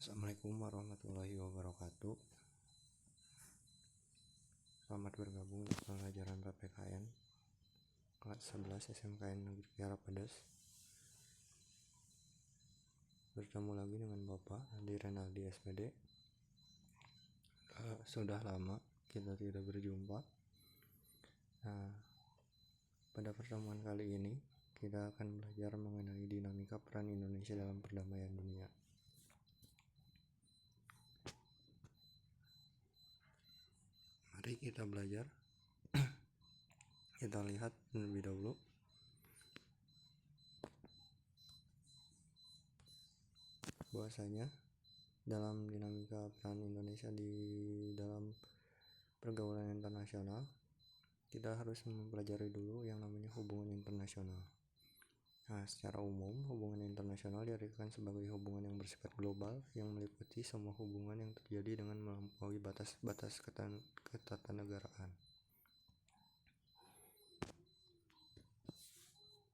Assalamualaikum warahmatullahi wabarakatuh. Selamat bergabung di pelajaran PPKN kelas 11 SMKN Negeri Kiara Pedas. Bertemu lagi dengan Bapak Andi Renaldi SPD. Sudah lama kita tidak berjumpa. Pada pertemuan kali ini kita akan belajar mengenai dinamika peran Indonesia dalam perdamaian dunia. Mari kita belajar. Kita lihat terlebih dahulu bahwasanya dalam dinamika peran Indonesia di dalam pergaulan internasional, kita harus mempelajari dulu yang namanya hubungan internasional. Secara umum, hubungan internasional diartikan sebagai hubungan yang bersifat global yang meliputi semua hubungan yang terjadi dengan melampaui batas-batas ketatanegaraan.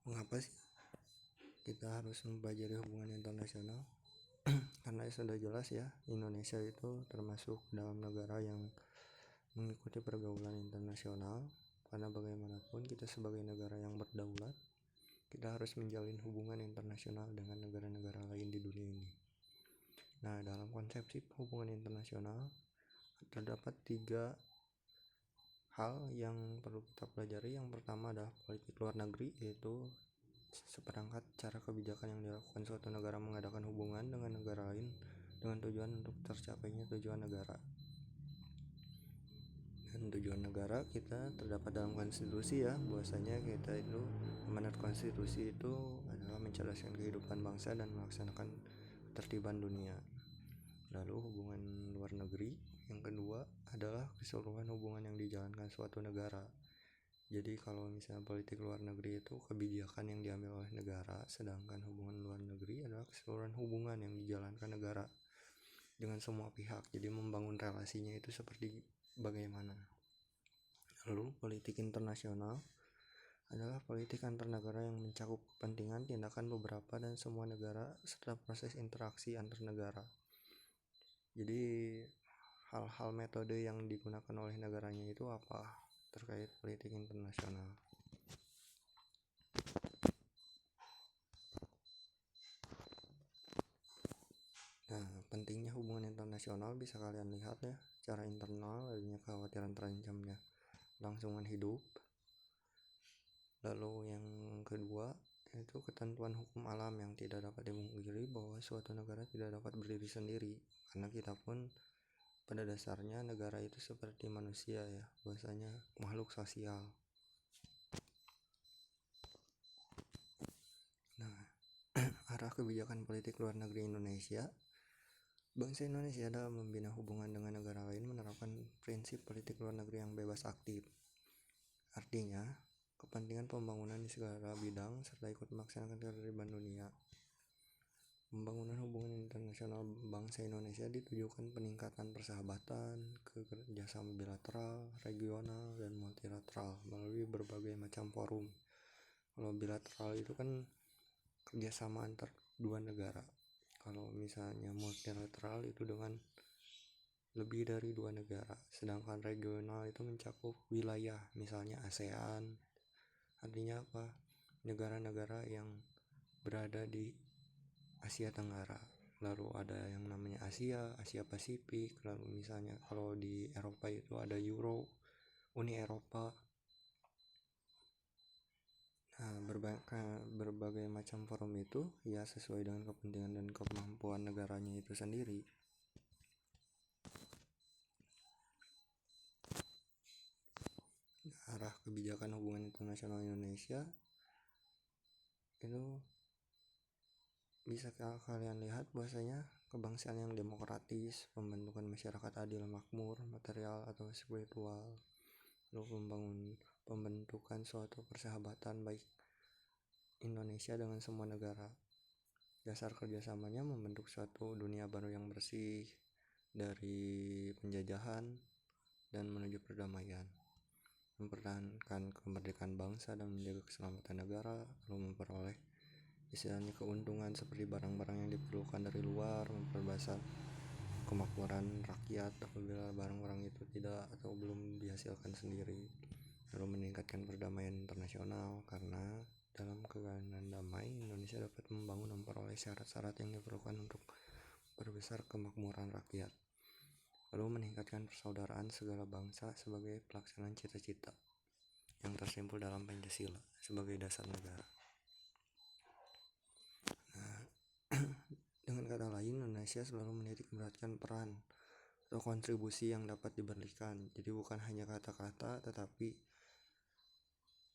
Mengapa sih kita harus mempelajari hubungan internasional? Karena sudah jelas ya, Indonesia itu termasuk dalam negara yang mengikuti pergaulan internasional. Karena bagaimanapun kita sebagai negara yang berdaulat, kita harus menjalin hubungan internasional dengan negara-negara lain di dunia ini. Dalam konsepsi hubungan internasional terdapat 3 hal yang perlu kita pelajari. Yang pertama adalah politik luar negeri, yaitu seperangkat cara kebijakan yang dilakukan suatu negara mengadakan hubungan dengan negara lain dengan tujuan untuk tercapainya tujuan negara. Dan tujuan negara kita terdapat dalam konstitusi ya, bahwasanya kita itu amanat konstitusi itu adalah mencerdaskan kehidupan bangsa dan melaksanakan ketertiban dunia. Lalu hubungan luar negeri yang kedua adalah keseluruhan hubungan yang dijalankan suatu negara. Jadi kalau misalnya politik luar negeri itu kebijakan yang diambil oleh negara, sedangkan hubungan luar negeri adalah keseluruhan hubungan yang dijalankan negara dengan semua pihak. Jadi membangun relasinya itu seperti bagaimana. Lalu politik internasional adalah politik antar negara yang mencakup kepentingan, tindakan beberapa dan semua negara serta proses interaksi antar negara. Jadi hal-hal metode yang digunakan oleh negaranya itu apa terkait politik internasional. Pentingnya hubungan internasional bisa kalian lihat ya, secara internal adanya kekhawatiran terancamnya kelangsungan hidup. Lalu yang kedua yaitu ketentuan hukum alam yang tidak dapat dimungkiri bahwa suatu negara tidak dapat berdiri sendiri, karena kita pun pada dasarnya negara itu seperti manusia ya, bahwasanya makhluk sosial. Arah kebijakan politik luar negeri Indonesia. Bangsa Indonesia dalam membina hubungan dengan negara lain menerapkan prinsip politik luar negeri yang bebas aktif. Artinya, kepentingan pembangunan di segala bidang serta ikut melaksanakan ketertiban dunia. Pembangunan hubungan internasional bangsa Indonesia ditujukan peningkatan persahabatan, kerjasama bilateral, regional, dan multilateral melalui berbagai macam forum. Kalau bilateral itu kan kerjasama antar dua negara. Kalau misalnya multilateral itu dengan lebih dari 2 negara. Sedangkan regional itu mencakup wilayah, misalnya ASEAN. Artinya apa? Negara-negara yang berada di Asia Tenggara. Lalu ada yang namanya Asia Pasifik. Lalu misalnya kalau di Eropa itu ada Euro, Uni Eropa. Berbagai macam forum itu ya sesuai dengan kepentingan dan kemampuan negaranya itu sendiri. Arah kebijakan hubungan internasional Indonesia itu bisa kalian lihat bahwasanya kebangsaan yang demokratis, pembentukan masyarakat adil makmur, material atau spiritual, lalu pembentukan suatu persahabatan baik Indonesia dengan semua negara. Dasar kerjasamanya membentuk suatu dunia baru yang bersih dari penjajahan dan menuju perdamaian, mempertahankan kemerdekaan bangsa dan menjaga keselamatan negara, lalu memperoleh istilahnya keuntungan seperti barang-barang yang diperlukan dari luar, kemakmuran rakyat apabila barang-barang itu tidak atau belum dihasilkan sendiri. Lalu meningkatkan perdamaian internasional, karena dalam keadaan damai Indonesia dapat membangun dan memperoleh syarat-syarat yang diperlukan untuk perbesar kemakmuran rakyat. Lalu meningkatkan persaudaraan segala bangsa sebagai pelaksanaan cita-cita yang tersimpul dalam Pancasila sebagai dasar negara. Dengan kata lain, Indonesia selalu menitik beratkan peran atau kontribusi yang dapat diberikan. Jadi bukan hanya kata-kata, tetapi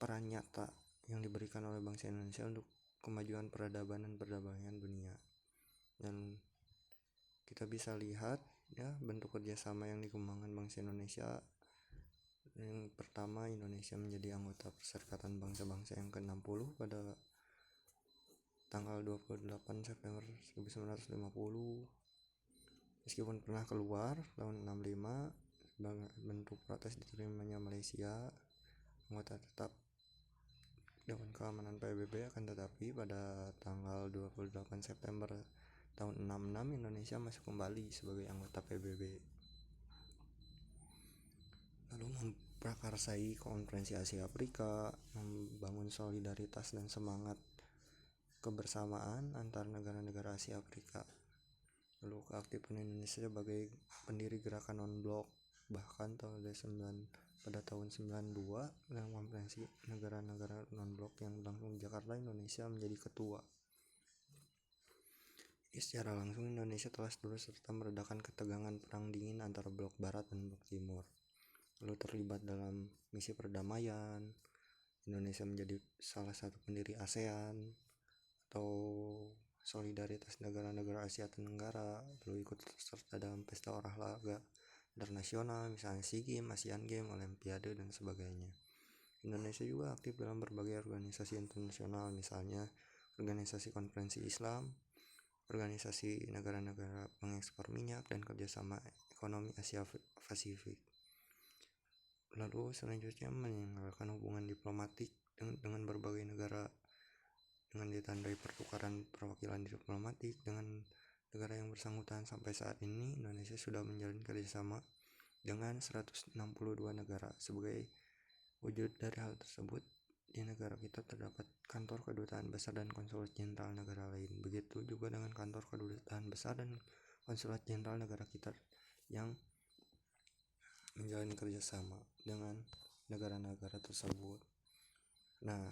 peran nyata yang diberikan oleh bangsa Indonesia untuk kemajuan peradaban dan perdamaian dunia. Dan kita bisa lihat ya bentuk kerjasama yang dikembangkan bangsa Indonesia. Yang pertama, Indonesia menjadi anggota Perserikatan Bangsa-Bangsa yang ke-60 pada tanggal 28 September 1950. Meskipun pernah keluar tahun 65 sebagai bentuk protes diterimanya Malaysia anggota tetap Dewan Keamanan PBB, akan tetapi pada tanggal 28 September tahun 66 Indonesia masuk kembali sebagai anggota PBB. Lalu memprakarsai Konferensi Asia Afrika, membangun solidaritas dan semangat kebersamaan antar negara-negara Asia Afrika. Lalu keaktifan Indonesia sebagai pendiri gerakan non-blok, bahkan pada tahun 92 dalam konferensi negara-negara non-blok yang berlangsung di Jakarta, Indonesia menjadi ketua. Secara langsung Indonesia telah turut serta meredakan ketegangan perang dingin antara blok barat dan blok timur. Lalu terlibat dalam misi perdamaian. Indonesia menjadi salah satu pendiri ASEAN atau solidaritas negara-negara Asia Tenggara. Lalu ikut serta dalam pesta olahraga internasional, misalnya SEA Games, ASEAN Games, Olimpiade dan sebagainya. Indonesia juga aktif dalam berbagai organisasi internasional, misalnya Organisasi Konferensi Islam, Organisasi Negara-Negara Pengekspor Minyak, dan Kerjasama Ekonomi Asia Pasifik. Lalu selanjutnya meninggalkan hubungan diplomatik dengan berbagai negara dengan ditandai pertukaran perwakilan diplomatik dengan negara yang bersangkutan. Sampai saat ini Indonesia sudah menjalin kerjasama dengan 162 negara. Sebagai wujud dari hal tersebut, di negara kita terdapat kantor kedutaan besar dan konsulat jenderal negara lain. Begitu juga dengan kantor kedutaan besar dan konsulat jenderal negara kita yang menjalin kerjasama dengan negara-negara tersebut. Nah,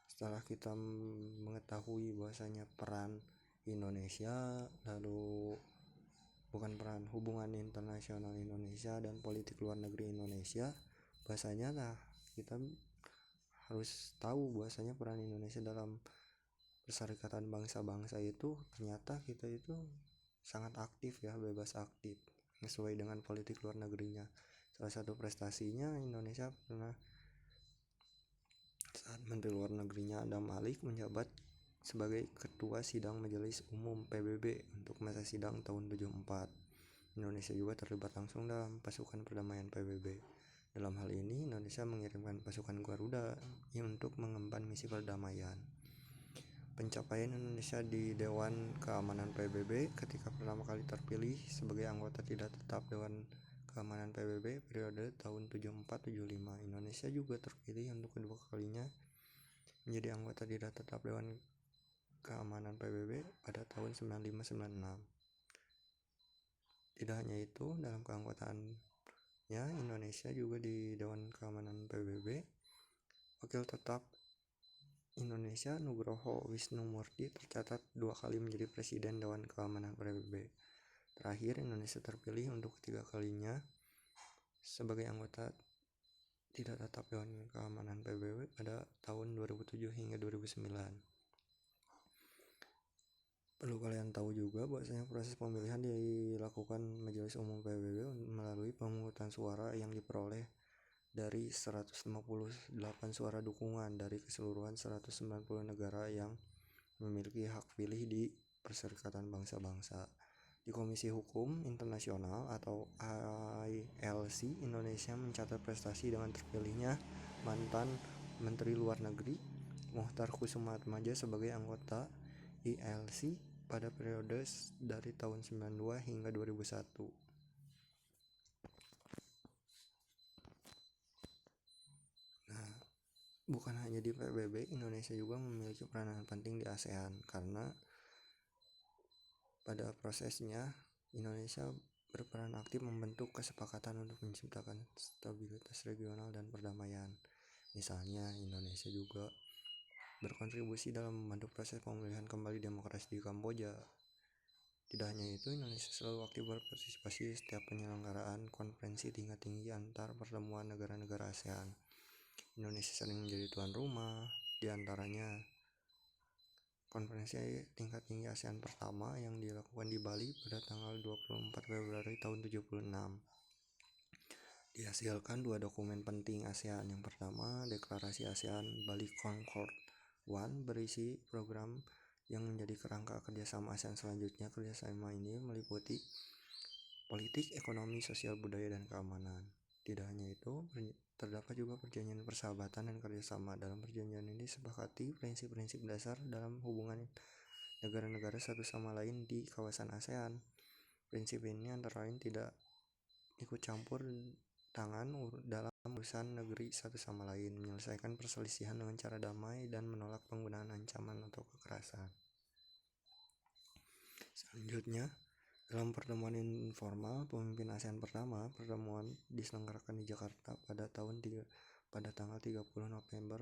setelah kita mengetahui bahwasanya peran Indonesia, lalu bukan hubungan internasional Indonesia dan politik luar negeri Indonesia, bahwasanya kita harus tahu bahwasanya peran Indonesia dalam Perserikatan Bangsa-Bangsa itu ternyata kita itu sangat aktif ya, bebas aktif sesuai dengan politik luar negerinya. Salah satu prestasinya Indonesia pernah saat Menteri Luar Negerinya Adam Malik menjabat sebagai Ketua Sidang Majelis Umum PBB untuk masa sidang tahun 74. Indonesia juga terlibat langsung dalam pasukan perdamaian PBB. Dalam hal ini Indonesia mengirimkan pasukan Garuda untuk mengemban misi perdamaian. Pencapaian Indonesia di Dewan Keamanan PBB ketika pertama kali terpilih sebagai anggota tidak tetap Dewan Keamanan PBB periode tahun 74-75. Indonesia juga terpilih untuk kedua kalinya menjadi anggota tidak tetap Dewan Keamanan PBB pada tahun 95-96. Tidak hanya itu, dalam keanggotaannya Indonesia juga di Dewan Keamanan PBB, wakil tetap Indonesia Nugroho Wisnumurti tercatat 2 kali menjadi Presiden Dewan Keamanan PBB. Terakhir, Indonesia terpilih untuk ketiga kalinya sebagai anggota tidak tetap Dewan Keamanan PBB pada tahun 2007 hingga 2009. Perlu kalian tahu juga bahwasanya proses pemilihan dilakukan Majelis Umum PBB melalui pemungutan suara yang diperoleh dari 158 suara dukungan dari keseluruhan 190 negara yang memiliki hak pilih di Perserikatan Bangsa-Bangsa. Di Komisi Hukum Internasional atau ILC, Indonesia mencatat prestasi dengan terpilihnya mantan Menteri Luar Negeri Mokhtar Kussumaatmadja sebagai anggota ILC pada periode dari tahun 92 hingga 2001. Nah, bukan hanya di PBB, Indonesia juga memiliki peranan penting di ASEAN karena pada prosesnya Indonesia berperan aktif membentuk kesepakatan untuk menciptakan stabilitas regional dan perdamaian. Misalnya, Indonesia juga berkontribusi dalam membantu proses pemulihan kembali demokrasi di Kamboja. Tidak hanya itu, Indonesia selalu aktif berpartisipasi di setiap penyelenggaraan konferensi tingkat tinggi antar pertemuan negara-negara ASEAN. Indonesia sering menjadi tuan rumah, diantaranya konferensi tingkat tinggi ASEAN pertama yang dilakukan di Bali pada tanggal 24 Februari tahun 76. Dihasilkan dua dokumen penting ASEAN. Yang pertama, Deklarasi ASEAN Bali Concord I berisi program yang menjadi kerangka kerjasama ASEAN selanjutnya. Kerjasama ini meliputi politik, ekonomi, sosial, budaya, dan keamanan. Tidak hanya itu, terdapat juga perjanjian persahabatan dan kerjasama. Dalam perjanjian ini disepakati prinsip-prinsip dasar dalam hubungan negara-negara satu sama lain di kawasan ASEAN. Prinsip ini antara lain tidak ikut campur tangan dalam urusan negeri satu sama lain, menyelesaikan perselisihan dengan cara damai, dan menolak penggunaan ancaman atau kekerasan. Selanjutnya, dalam pertemuan informal pemimpin ASEAN pertama, pertemuan diselenggarakan di Jakarta pada tanggal 30 November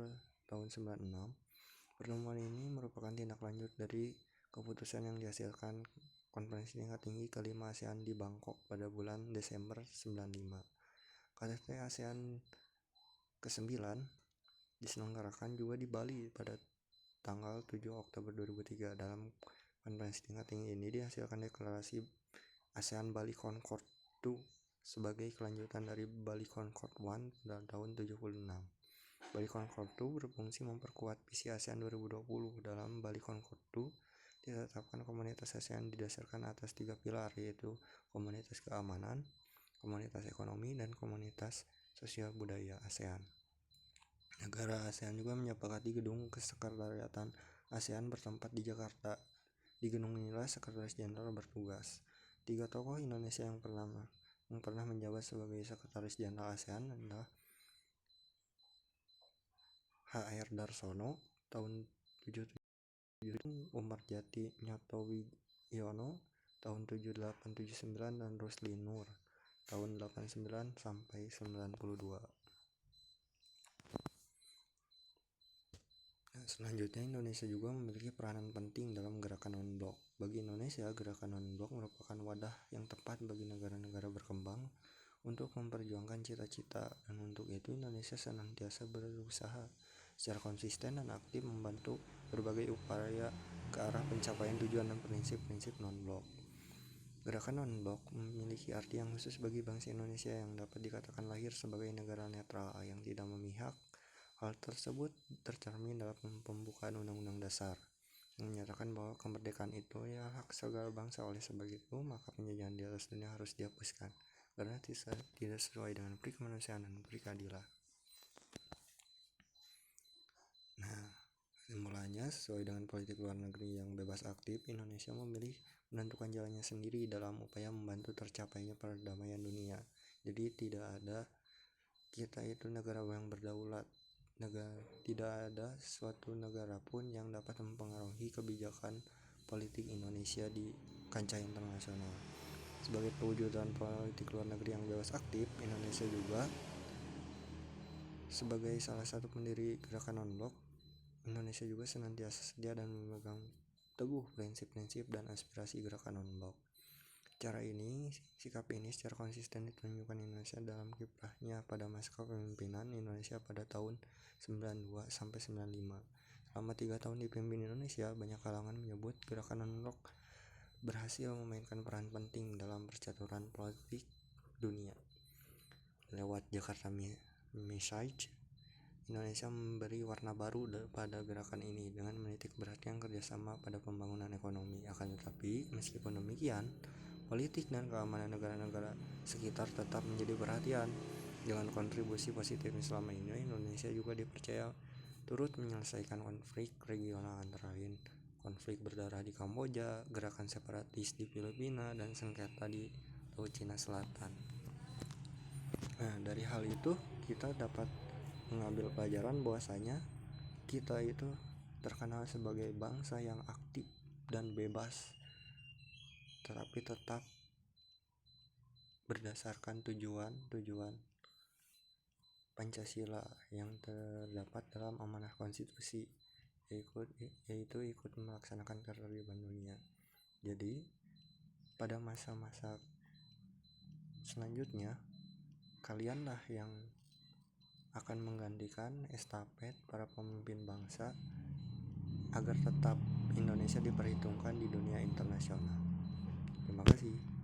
tahun 96. Pertemuan ini merupakan tindak lanjut dari keputusan yang dihasilkan konferensi tingkat tinggi kelima ASEAN di Bangkok pada bulan Desember 95. KTT ASEAN ke-9 diselenggarakan juga di Bali pada tanggal 7 Oktober 2003. Dalam konferensi tingkat tinggi ini dihasilkan deklarasi ASEAN Bali Concord II sebagai kelanjutan dari Bali Concord I pada tahun 76. Bali Concord II berfungsi memperkuat visi ASEAN 2020. Dalam Bali Concord II ditetapkan komunitas ASEAN didasarkan atas 3 pilar, yaitu komunitas keamanan, komunitas ekonomi, dan komunitas sosial budaya ASEAN. Negara ASEAN juga menyepakati gedung kesekretariatan ASEAN bertempat di Jakarta. Di gedung inilah Sekretaris Jenderal bertugas. 3 tokoh Indonesia yang pernah menjabat sebagai Sekretaris Jenderal ASEAN adalah H.R. Darsono tahun 77, Umar Jati Nyoto Wiono tahun 78-79, dan Rusli Nur tahun 89 sampai 92. Selanjutnya, Indonesia juga memiliki peranan penting dalam gerakan non-blok. Bagi Indonesia, gerakan non-blok merupakan wadah yang tepat bagi negara-negara berkembang untuk memperjuangkan cita-cita, dan untuk itu Indonesia senantiasa berusaha secara konsisten dan aktif membantu berbagai upaya ke arah pencapaian tujuan dan prinsip-prinsip non-blok. Gerakan non-blok memiliki arti yang khusus bagi bangsa Indonesia yang dapat dikatakan lahir sebagai negara netral yang tidak memihak. Hal tersebut tercermin dalam pembukaan Undang-Undang Dasar yang menyatakan bahwa kemerdekaan itu ya hak segala bangsa. Oleh sebab itu, maka penjajahan di atas dunia harus dihapuskan karena tidak sesuai dengan peri kemanusiaan dan peri keadilan. Nah, kesimpulannya, sesuai dengan politik luar negeri yang bebas aktif, Indonesia memilih menentukan jalannya sendiri dalam upaya membantu tercapainya perdamaian dunia. Jadi tidak ada kita itu negara yang berdaulat. Tidak ada suatu negara pun yang dapat mempengaruhi kebijakan politik Indonesia di kancah internasional. Sebagai perwujudan politik luar negeri yang bebas aktif, Indonesia juga sebagai salah satu pendiri gerakan non-blok, Indonesia juga senantiasa sedia dan memegang teguh prinsip-prinsip dan aspirasi gerakan non-blok. Sikap ini secara konsisten ditunjukkan Indonesia dalam kiprahnya pada masa kepemimpinan Indonesia pada tahun 92 sampai 95. Selama 3 tahun dipimpin Indonesia, banyak kalangan menyebut gerakan non-blok berhasil memainkan peran penting dalam percaturan politik dunia. Lewat Jakarta Message, Indonesia memberi warna baru pada gerakan ini dengan menitik beratkan kerjasama pada pembangunan ekonomi. Akan tetapi, meskipun demikian, politik dan keamanan negara-negara sekitar tetap menjadi perhatian. Dengan kontribusi positif selama ini, Indonesia juga dipercaya turut menyelesaikan konflik regional antara lain konflik berdarah di Kamboja, gerakan separatis di Filipina, dan sengketa di Laut Cina Selatan. Nah, dari hal itu kita dapat mengambil pelajaran bahwasanya kita itu terkenal sebagai bangsa yang aktif dan bebas, tetapi tetap berdasarkan tujuan Pancasila yang terdapat dalam amanah konstitusi, yaitu ikut melaksanakan ketertiban dunia. Jadi pada masa-masa selanjutnya kalianlah yang akan menggantikan estafet para pemimpin bangsa agar tetap Indonesia diperhitungkan di dunia internasional. Terima kasih.